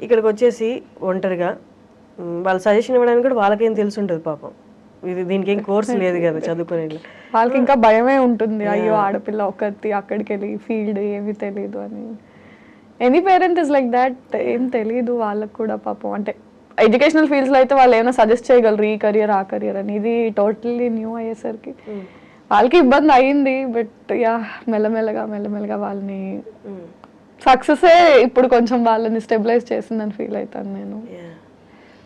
ఇక్కడికి వచ్చేసి ఒంటరిగా వాళ్ళ సజెషన్ ఇవ్వడానికి కూడా వాళ్ళకేం తెలిసి ఉంటుంది పాపం. ఇది దీనికి ఏం కోర్స్ లేదు కదా చదువుకునే వాళ్ళకి. ఇంకా భయమే ఉంటుంది, అయ్యో ఆడపిల్ల ఒకటి అక్కడికి వెళ్ళి ఫీల్డ్ ఏమీ తెలియదు అని. Any parent is like that, ఏం తెలియదు వాళ్ళకి కూడా పాపం. అంటే ఎడ్యుకేషనల్ ఫీల్డ్స్లో అయితే వాళ్ళు ఏమైనా సజెస్ట్ చేయగలరు, ఈ కెరియర్ ఆ కెరియర్ అని. ఇది టోటల్లీ న్యూ అయ్యేసరికి వాళ్ళకి ఇబ్బంది అయింది. బట్ యా మెల్లమెల్లగా వాళ్ళని సక్సెసే ఇప్పుడు కొంచెం వాళ్ళని స్టెబిలైజ్ చేసిందని ఫీల్ అవుతాను నేను.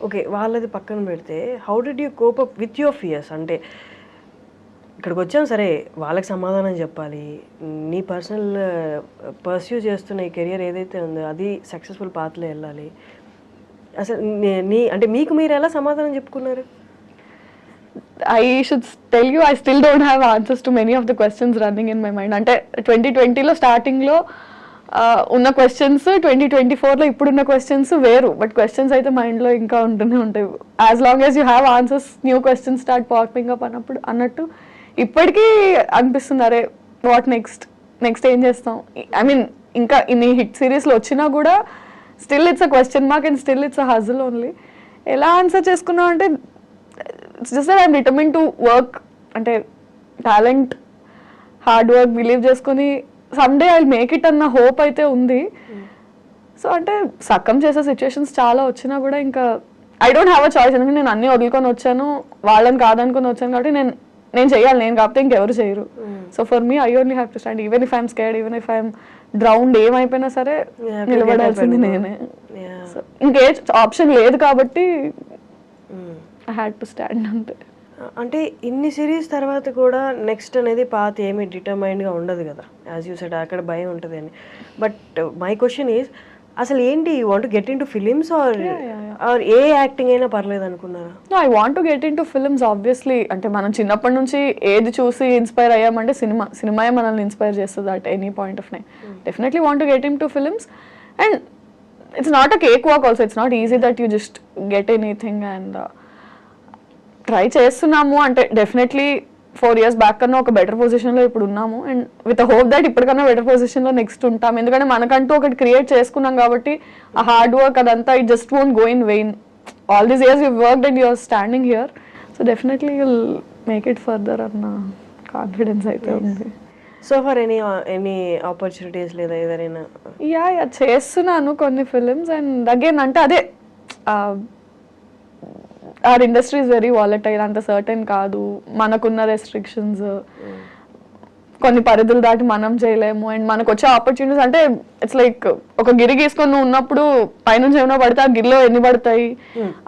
ఓకే, వాళ్ళది పక్కన పెడితే how did you cope up with your fears? అంటే ఇక్కడికి వచ్చాను సరే, వాళ్ళకి సమాధానం చెప్పాలి, నీ పర్సనల్ పర్స్యూ చేస్తున్న ఈ కెరియర్ ఏదైతే ఉందో అది సక్సెస్ఫుల్ పాత్లో వెళ్ళాలి. అసలు అంటే మీకు మీరు ఎలా సమాధానం చెప్పుకున్నారు? I should tell you, I still don't have answers to many of the questions running in my mind. అంటే 2020లో స్టార్టింగ్లో ఉన్న క్వశ్చన్స్ 2024లో ఇప్పుడున్న క్వశ్చన్స్ వేరు, బట్ క్వశ్చన్స్ అయితే మైండ్లో ఇంకా ఉంటూనే ఉంటాయి. As long as you have answers, new questions start popping up అన్నట్టు ఇప్పటికీ అనిపిస్తుంది, అరే వాట్ నెక్స్ట్ ఏం చేస్తాం. ఐ మీన్ ఇంకా ఇన్ని హిట్ సిరీస్లో వచ్చినా కూడా still it's a question mark and still it's a హజిల్ only. ఎలా ఆన్సర్ చేసుకున్నాం అంటే it's just that I'm determine to work. అంటే టాలెంట్, హార్డ్ వర్క్ బిలీవ్ చేసుకొని someday I will make it అన్న హోప్ అయితే ఉంది. సో అంటే సక్కం చేసే సిచ్యువేషన్స్ చాలా వచ్చినా కూడా ఇంకా I don't have a choice. ఎందుకంటే నేను అన్ని వదులుకొని వచ్చాను, వాళ్ళని కాదనుకొని వచ్చాను కాబట్టి నేను చేయాలి, నేను కాకపోతే ఇంకెవరు చేయరు. So for me I only have to stand. Even if I'm scared, even if I'm drowned, ఏమైపోయినా సరే నిలబడాల్సింది నేనే. సో ఇంకే ఆప్షన్ లేదు కాబట్టి ఐ హ్యాడ్ టు స్టాండ్ అంతే. అంటే ఇన్ని సిరీస్ తర్వాత కూడా నెక్స్ట్ అనేది పాత ఏమీ డిటర్మైన్డ్గా ఉండదు కదా, యాజ్ యూ సెడ్ అక్కడ భయం ఉంటుంది అని. బట్ మై క్వశ్చన్ ఈజ్, అసలు ఏంటి, you want get into films or a acting అయినా పర్లేదు అనుకున్నారా? I want to get into films obviously. అంటే మనం చిన్నప్పటి నుంచి ఏది చూసి ఇన్స్పైర్ అయ్యామంటే సినిమాయే మనల్ని ఇన్స్పైర్ చేస్తుంది at any point of time. Definitely want to get into films. And it's not a cake walk also. It's not easy that you just get anything. And try చేస్తున్నాము. అంటే definitely 4 years back కన్నా ఒక better పొజిషన్లో ఇప్పుడు ఉన్నాము. And with hope that ఇప్పటికన్నా better పొజిషన్లో next ఉంటాం. ఎందుకంటే మనకంటూ ఒకటి క్రియేట్ చేసుకున్నాం కాబట్టి ఆ హార్డ్ వర్క్ అదంతా it just won't go in vain. All these years you worked and you're standing here. So definitely you'll make it further అన్న కాన్ఫిడెన్స్ అయితే ఉంది. సో ఫర్ ఎనీ ఆపర్చునిటీస్ లేదా ఏదైనా? యా చేస్తున్నాను కొన్ని ఫిలిమ్స్. అండ్ అగైన్ అంటే అదే our industry is very volatile, అంత సర్టెన్ కాదు, మనకున్న రెస్ట్రిక్షన్స్, కొన్ని పరిధులు దాటి మనం చేయలేము. అండ్ మనకు వచ్చే ఆపర్చునిటీస్ అంటే ఇట్స్ లైక్ ఒక గిరి గీసుకొని నువ్వు ఉన్నప్పుడు పైనుంచి ఏమైనా పడితే ఆ గిరిలో ఎన్ని పడతాయి,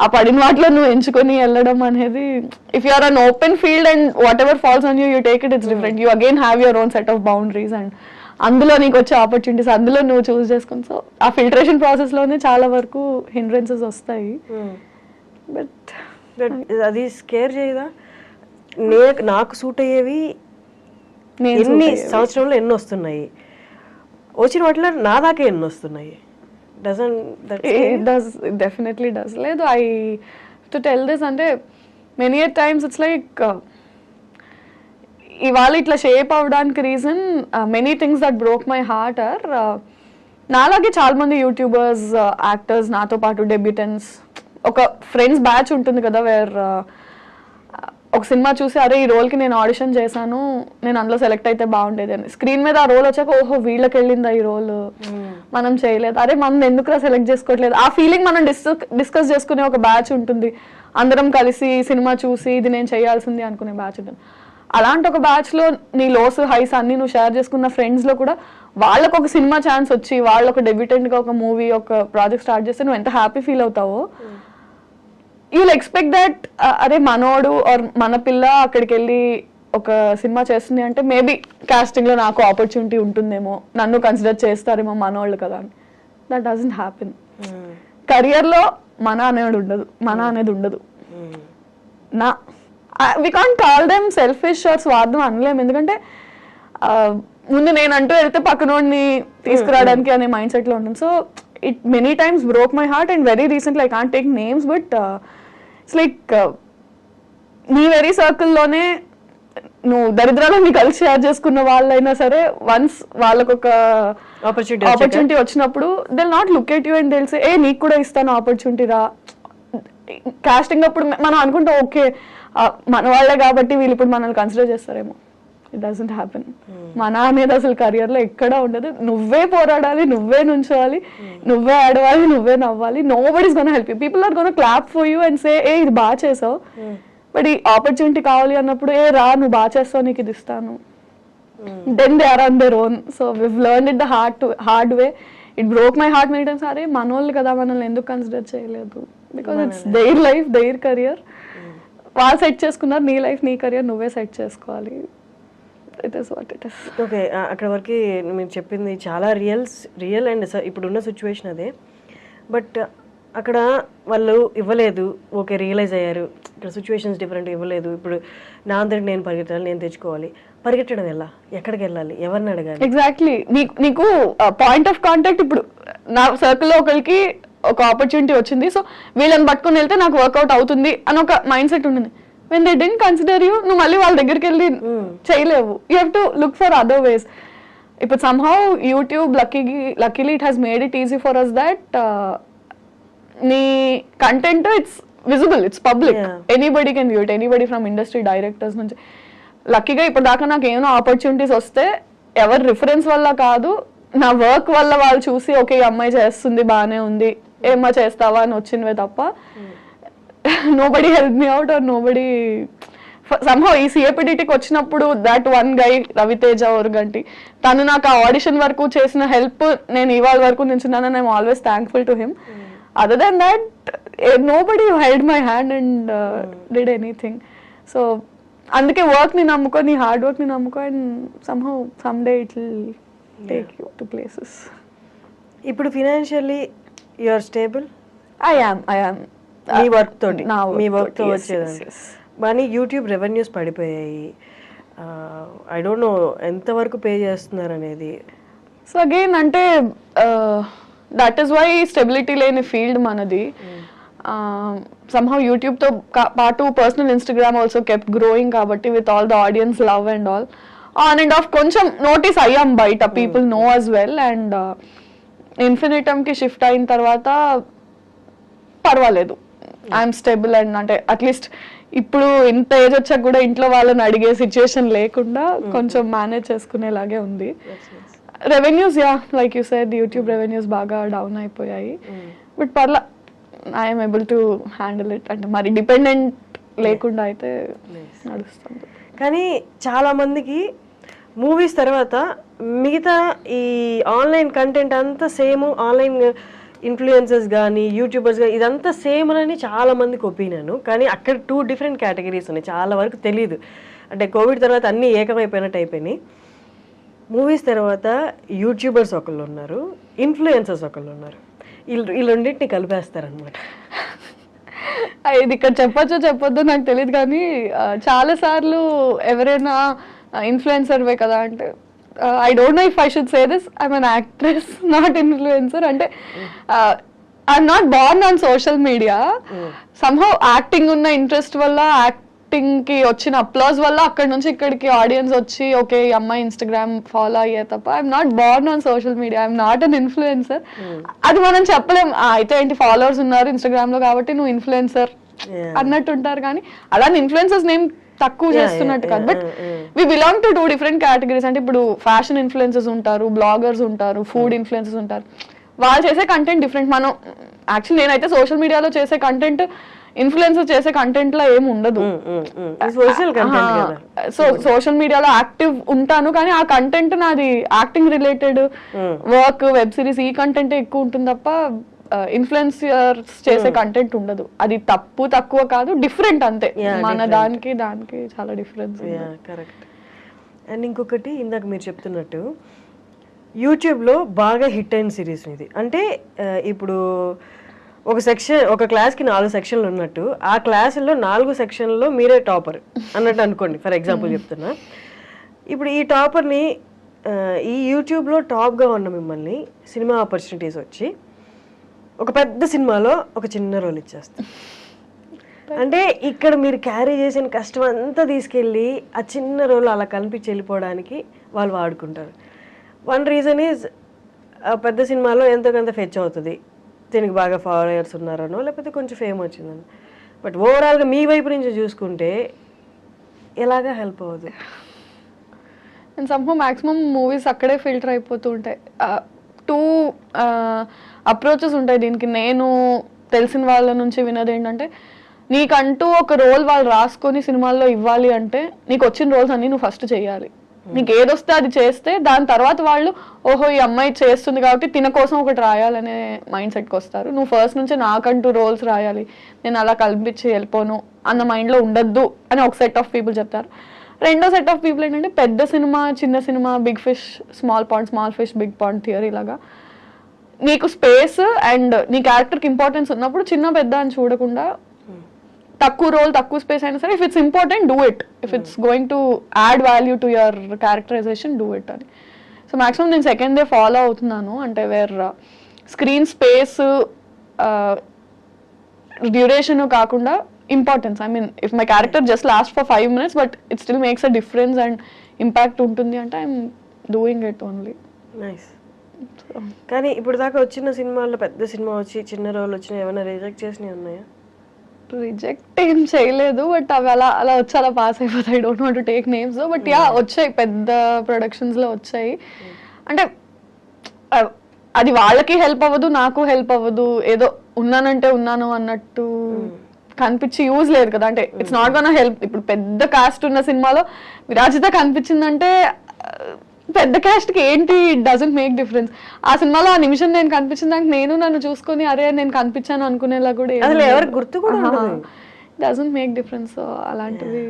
ఆ పడిన వాటిలో నువ్వు ఎంచుకొని వెళ్ళడం అనేది, if you are an open field and whatever falls on you you take it, it's different. You again have your own set of boundaries and అందులో నీకు వచ్చే ఆపర్చునిటీస్ అందులో నువ్వు చూస్ చేసుకుని. సో ఆ ఫిల్టరేషన్ ప్రాసెస్లోనే చాలా వరకు హిండ్రెన్సెస్ వస్తాయి. బట్ అది స్కేర్ చేయదా? నాకు సూట్ అయ్యేవి ఎన్ని సంవత్సరంలో ఎన్ని వస్తున్నాయి, వచ్చిన వాటిలో నా దాకా ఎన్ని వస్తున్నాయి? Definitely does. లేదు, ఐ టు టెల్ దిస్ అంటే many a times it's like ఇవాళ ఇట్లా షేప్ అవ్వడానికి reason many things that broke my heart or నాలాగే చాలా మంది యూట్యూబర్స్, యాక్టర్స్, నాతో పాటు డెబ్యూటెంట్స్, ఒక ఫ్రెండ్స్ బ్యాచ్ ఉంటుంది కదా వేర్ ఒక సినిమా చూసి అరే ఈ రోల్కి నేను ఆడిషన్ చేశాను, నేను అందులో సెలెక్ట్ అయితే బాగుండేది అని, స్క్రీన్ మీద ఆ రోల్ వచ్చాక ఓహో వీళ్ళకి వెళ్ళిందా ఈ రోల్, మనం చేయలేదు, అరే మనం ఎందుకురా సెలెక్ట్ చేసుకోవట్లేదు, ఆ ఫీలింగ్ మనం డిస్కస్ చేసుకునే ఒక బ్యాచ్ ఉంటుంది. అందరం కలిసి సినిమా చూసి ఇది నేను చేయాల్సింది అనుకునే బ్యాచ్ ఉంటుంది. అలాంటి ఒక బ్యాచ్లో నీ లోస్ హైస్ అన్ని నువ్వు షేర్ చేసుకున్న ఫ్రెండ్స్లో కూడా వాళ్ళకు ఒక సినిమా ఛాన్స్ వచ్చి వాళ్ళు ఒక డెబ్యూటెంట్గా ఒక మూవీ ఒక ప్రాజెక్ట్ స్టార్ట్ చేస్తే నువ్వు ఎంత హ్యాపీ ఫీల్ అవుతావో, యూల్ ఎక్స్పెక్ట్ దట్ అరే మనోడు ఆర్ మన పిల్ల అక్కడికి వెళ్ళి ఒక సినిమా చేస్తుంది అంటే మేబీ కాస్టింగ్లో నాకు ఆపర్చునిటీ ఉంటుందేమో, నన్ను కన్సిడర్ చేస్తారేమో మనోళ్ళు కదా అని. That doesn't happen. కెరియర్లో మన అనేది ఉండదు. నా we can't call them selfish or స్వార్థం అనలేము. ఎందుకంటే ముందు నేను అంటూ వెళ్తే పక్కనోడిని తీసుకురావడానికి అనే మైండ్ సెట్లో ఉంటుంది. So it many times broke my heart, and very recently I can't take names, but it's like నీ వెరీ సర్కిల్లోనే నువ్వు దరిద్రాలని కలిసి షేర్ చేసుకున్న వాళ్ళైనా సరే వన్స్ వాళ్ళకు ఒక ఆపర్చునిటీ వచ్చినప్పుడు they not look at you and తెలిసి ఏ నీకు కూడా ఇస్తాను ఆపర్చునిటీ రా. కాస్టింగ్ అప్పుడు మనం అనుకుంటాం ఓకే మన వాళ్ళే కాబట్టి వీళ్ళు ఇప్పుడు మనల్ని కన్సిడర్ చేస్తారేమో. It doesn't happen. మన అనేది అసలు కెరియర్లో ఎక్కడా ఉండదు. నువ్వే పోరాడాలి, నువ్వే నుంచోవాలి, నువ్వే ఆడవాలి, నువ్వే నవ్వాలి. Nobody is gonna help you. People are gonna clap for you and say ఏ ఇది బాగా చేసావు. బట్ ఈ ఆపర్చునిటీ కావాలి అన్నప్పుడు ఏ రా నువ్వు బాగా చేస్తావు నీకు ఇది ఇస్తాను. Then they are on their own. So we've learned it the hard way. It broke my heart many times. అరే మనోళ్ళు కదా మనల్ని ఎందుకు కన్సిడర్ చేయలేదు. Because it's their life, their career. వాళ్ళు సెట్ చేసుకున్నారు. నీ లైఫ్, నీ కెరియర్ నువ్వే సెట్ చేసుకోవాలి. It is what it is. Okay, అక్కడ వరకు మీరు చెప్పింది చాలా రియల్ అండ్ ఇప్పుడున్న సిచ్యువేషన్ అదే. బట్ అక్కడ వాళ్ళు ఇవ్వలేదు, ఓకే రియలైజ్ అయ్యారు. ఇక్కడ సిచ్యువేషన్స్ డిఫరెంట్, ఇవ్వలేదు. ఇప్పుడు నా అంతటి నేను పరిగెత్తాలి, నేను తెచ్చుకోవాలి. పరిగెట్టడం ఎలా, ఎక్కడికి వెళ్ళాలి, ఎవరిని అడగాలి? ఎగ్జాక్ట్లీ. నీకు పాయింట్ ఆఫ్ కాంటాక్ట్ ఇప్పుడు నా సర్కిల్లో ఒకరికి ఒక ఆపర్చునిటీ వచ్చింది, సో వీళ్ళని పట్టుకుని వెళ్తే నాకు వర్కౌట్ అవుతుంది అని ఒక మైండ్ సెట్ ఉంటుంది. when they didn't consider you, నువ్వు మళ్ళీ వాళ్ళ దగ్గరికి వెళ్ళి చేయలేవు. You have to look for other ways. ఇప్పుడు somehow YouTube luckily it has made it easy for us that నీ content it's visible, it's public, anybody can view it, anybody from industry directors నుంచి. లక్కీగా ఇప్పుడు దాకా నాకు ఏమైనా opportunities వస్తే ఎవరి రిఫరెన్స్ వల్ల కాదు, నా వర్క్ వల్ల వాళ్ళు చూసి ఓకే ఈ అమ్మాయి చేస్తుంది బాగానే ఉంది ఏమ్మా చేస్తావా అని వచ్చినవే తప్ప nobody helped me out or nobody somehow ఈ సిఏపిడిటీకి వచ్చినప్పుడు that one guy Ravi Teja Oruganti తను నాకు ఆ ఆడిషన్ వరకు చేసిన హెల్ప్ నేను ఇవాళ వరకు నించున్నాను. I'm always thankful to him. Other than that nobody held my hand and did anything. So అందుకే వర్క్ ని నమ్ముకో, నీ హార్డ్ వర్క్ ని నమ్ముకో, and somehow someday it will take you to places. ఇప్పుడు financially you are stable? I am మీ work తోటి, మీ వర్క్ తో వచ్చేదండి. కానీ యూట్యూబ్ రెవెన్యూస్ పడిపోయాయి. ఐ డోంట్ నో ఎంతవరకు పే చేస్తున్నారు అనేది. సో అగైన్ అంటే దట్ ఈస్ వై స్టెబిలిటీ లేని ఫీల్డ్ మనది. somehow యూట్యూబ్ తో పాటు personal Instagram also kept growing కాబట్టి with all the audience love and all on and off కొంచెం నోటీస్ అయ్యాం బయట, people know as well. And Infinitum కి షిఫ్ట్ అయిన తర్వాత పర్వాలేదు, ఐఎమ్ స్టేబుల్. అండ్ అంటే అట్లీస్ట్ ఇప్పుడు ఇంత ఏజ్ వచ్చాక కూడా ఇంట్లో వాళ్ళని అడిగే సిచ్యుయేషన్ లేకుండా కొంచెం మేనేజ్ చేసుకునేలాగే ఉంది. Revenues like you said YouTube revenues బాగా డౌన్ అయిపోయాయి. బట్ పర్లా I'm able to handle it. అంటే మరి డిపెండెంట్ లేకుండా అయితే నడుస్తుంది. కానీ చాలా మందికి మూవీస్ తర్వాత మిగతా ఈ ఆన్లైన్ కంటెంట్ అంతా సేమ్, ఆన్లైన్ ఇన్ఫ్లుయెన్సర్స్ కానీ యూట్యూబర్స్ కానీ ఇదంతా సేమ్ అని చాలా మందికి ఒపీనియన్. కానీ అక్కడ 2 డిఫరెంట్ కేటగిరీస్ ఉన్నాయి, చాలా వరకు తెలియదు. అంటే కోవిడ్ తర్వాత అన్నీ ఏకమైపోయినట్టు అయిపోయినాయి. మూవీస్ తర్వాత యూట్యూబర్స్ ఒకళ్ళు ఉన్నారు, ఇన్ఫ్లుయెన్సర్స్ ఒకళ్ళు ఉన్నారు. ఈ రెండింటిని కలిపేస్తారనమాట. ఇది ఇక్కడ చెప్పొద్దో నాకు తెలియదు, కానీ చాలా సార్లు ఎవరైనా ఇన్ఫ్లుయెన్సర్వే కదా అంటే I don't know if I should say this. I'm an actress, not influencer. అంటే I'm not born on social media. Somehow acting ఉన్న ఇంట్రెస్ట్ వల్ల, యాక్టింగ్ కి వచ్చిన అప్లాజ్ వల్ల అక్కడ నుంచి ఇక్కడికి ఆడియన్స్ వచ్చి ఓకే ఈ అమ్మాయి ఇన్స్టాగ్రామ్ ఫాలో అయ్యే తప్ప I'm not Born on social media. I'm not an influencer. అది మనం చెప్పలేం. అయితే ఏంటి ఫాలోవర్స్ ఉన్నారు ఇన్స్టాగ్రామ్ లో కాబట్టి నువ్వు ఇన్ఫ్లుయెన్సర్ అన్నట్టు ఉంటారు. కానీ అలానే ఇన్ఫ్లుయెన్సర్స్ నేమ్ తక్కువ చేస్తున్నట్టు కాదు. But we belong to 2 different categories. అంటే ఇప్పుడు ఫ్యాషన్ ఇన్ఫ్లుయెన్సర్స్ ఉంటారు, బ్లాగర్స్ ఉంటారు, ఫుడ్ ఇన్ఫ్లుయెన్సర్స్ ఉంటారు. వాళ్ళు చేసే కంటెంట్ డిఫరెంట్. మనం యాక్చువల్లీ నేనైతే సోషల్ మీడియాలో చేసే కంటెంట్ ఇన్ఫ్లుయెన్సర్ చేసే కంటెంట్ లో ఏమి ఉండదు. సో సోషల్ మీడియాలో యాక్టివ్ ఉంటాను, కానీ ఆ కంటెంట్ నాది acting related work, web series ఈ కంటెంట్ ఎక్కువ ఉంటుంది తప్ప ఇన్ఫ్లుయెన్సర్స్ చేసే కంటెంట్ ఉండదు. అది తక్కువ కాదు, డిఫరెంట్ అంతే. మన దానికి చాలా డిఫరెన్స్. కరెక్ట్. అండ్ ఇంకొకటి ఇందాక మీరు చెప్తున్నట్టు యూట్యూబ్లో బాగా హిట్ అయిన సిరీస్ ఇది. అంటే ఇప్పుడు ఒక క్లాస్కి 4 సెక్షన్లు ఉన్నట్టు ఆ క్లాసుల్లో 4 సెక్షన్లో మీరే టాపర్ అన్నట్టు అనుకోండి, ఫర్ ఎగ్జాంపుల్ చెప్తున్నా. ఇప్పుడు ఈ టాపర్ని ఈ యూట్యూబ్లో టాప్గా ఉన్న మిమ్మల్ని సినిమా ఆపర్చునిటీస్ వచ్చి ఒక పెద్ద సినిమాలో ఒక చిన్న రోల్ ఇచ్చేస్తాం. అంటే ఇక్కడ మీరు క్యారీ చేసిన కష్టం అంతా తీసుకెళ్ళి ఆ చిన్న రోల్ అలా కనిపించి వెళ్ళిపోవడానికి వాళ్ళు వాడుకుంటారు. వన్ రీజన్ ఈజ్ పెద్ద సినిమాలో ఎంతో కొంత ఫెచ్ అవుతుంది, దీనికి బాగా ఫాలోయర్స్ ఉన్నారనో లేకపోతే కొంచెం ఫేమ్ వచ్చిందనో. బట్ ఓవరాల్గా మీ వైపు నుంచి చూసుకుంటే ఎలాగా హెల్ప్ అవుతుంది? అండ్ సమ్హౌ మ్యాక్సిమం మూవీస్ అక్కడే ఫిల్టర్ అయిపోతూ ఉంటాయి. 2 అప్రోచెస్ ఉంటాయి దీనికి. నేను తెలిసిన వాళ్ళ నుంచి విన్నది ఏంటంటే, నీకంటూ ఒక రోల్ వాళ్ళు రాసుకొని సినిమాల్లో ఇవ్వాలి అంటే నీకు వచ్చిన రోల్స్ అన్నీ నువ్వు ఫస్ట్ చేయాలి. నీకు ఏదొస్తే అది చేస్తే దాని తర్వాత వాళ్ళు ఓహో ఈ అమ్మాయి చేస్తుంది కాబట్టి తిన కోసం ఒకటి రాయాలనే మైండ్ సెట్కి వస్తారు. నువ్వు ఫస్ట్ నుంచే నాకంటూ రోల్స్ రాయాలి, నేను అలా కల్పించి వెళ్ళిపోను అన్న మైండ్లో ఉండద్దు అని ఒక సెట్ ఆఫ్ పీపుల్ చెప్తారు. రెండో సెట్ ఆఫ్ పీపుల్ ఏంటంటే పెద్ద సినిమా చిన్న cinema, big fish small pond, small fish big pond theory లాగా నీకు స్పేస్ అండ్ నీ క్యారెక్టర్కి ఇంపార్టెన్స్ ఉన్నప్పుడు చిన్న పెద్ద అని చూడకుండా తక్కువ రోల్ తక్కువ స్పేస్ అయినా సరే if it's important do it, if it's going to add value to your characterization do it అని. సో మ్యాక్సిమం నేను సెకండ్ డే ఫాలో అవుతున్నాను. అంటే వేర్ స్క్రీన్ స్పేస్ డ్యూరేషన్ కాకుండా importance. I mean if my character just last for 5 minutes but it still makes a difference and impact ఉంటుంది అంటే I'm doing it only. Nice. కానీ ఇప్పుడు దాకా వచ్చిన సినిమాల్లో పెద్ద సినిమా వచ్చి చిన్న రోల్ వచ్చినా ఏమైనా రిజెక్ట్ చేసినవి ఉన్నాయా? రిజెక్ట్ ఏం చేయలేదు, బట్ అవి అలా అలా వచ్చి అలా పాస్ అయిపోతాయి. I don't want to take names, but yeah వచ్చాయి, పెద్ద ప్రొడక్షన్స్లో వచ్చాయి. అంటే అది వాళ్ళకి హెల్ప్ అవ్వదు, నాకు హెల్ప్ అవ్వదు, ఏదో ఉన్నానంటే ఉన్నాను అన్నట్టు కనిపించి యూజ్ లేదు కదా. అంటే ఇట్స్ నాట్ గోనా హెల్ప్. ఇప్పుడు పెద్ద కాస్ట్ ఉన్న సినిమాలో విరాజిత కనిపించిందంటే పెద్ద క్యాస్ట్కి ఏంటి, ఇట్ డజంట్ మేక్ డిఫరెన్స్. ఆ సినిమాలో ఆ నిమిషం నేను కనిపించిన దానికి నేను నన్ను చూసుకొని అరే నేను కనిపించాను అనుకునేలా కూడా ఎవరికి గుర్తు కూడా డజంట్ మేక్ డిఫరెన్స్. అలాంటివి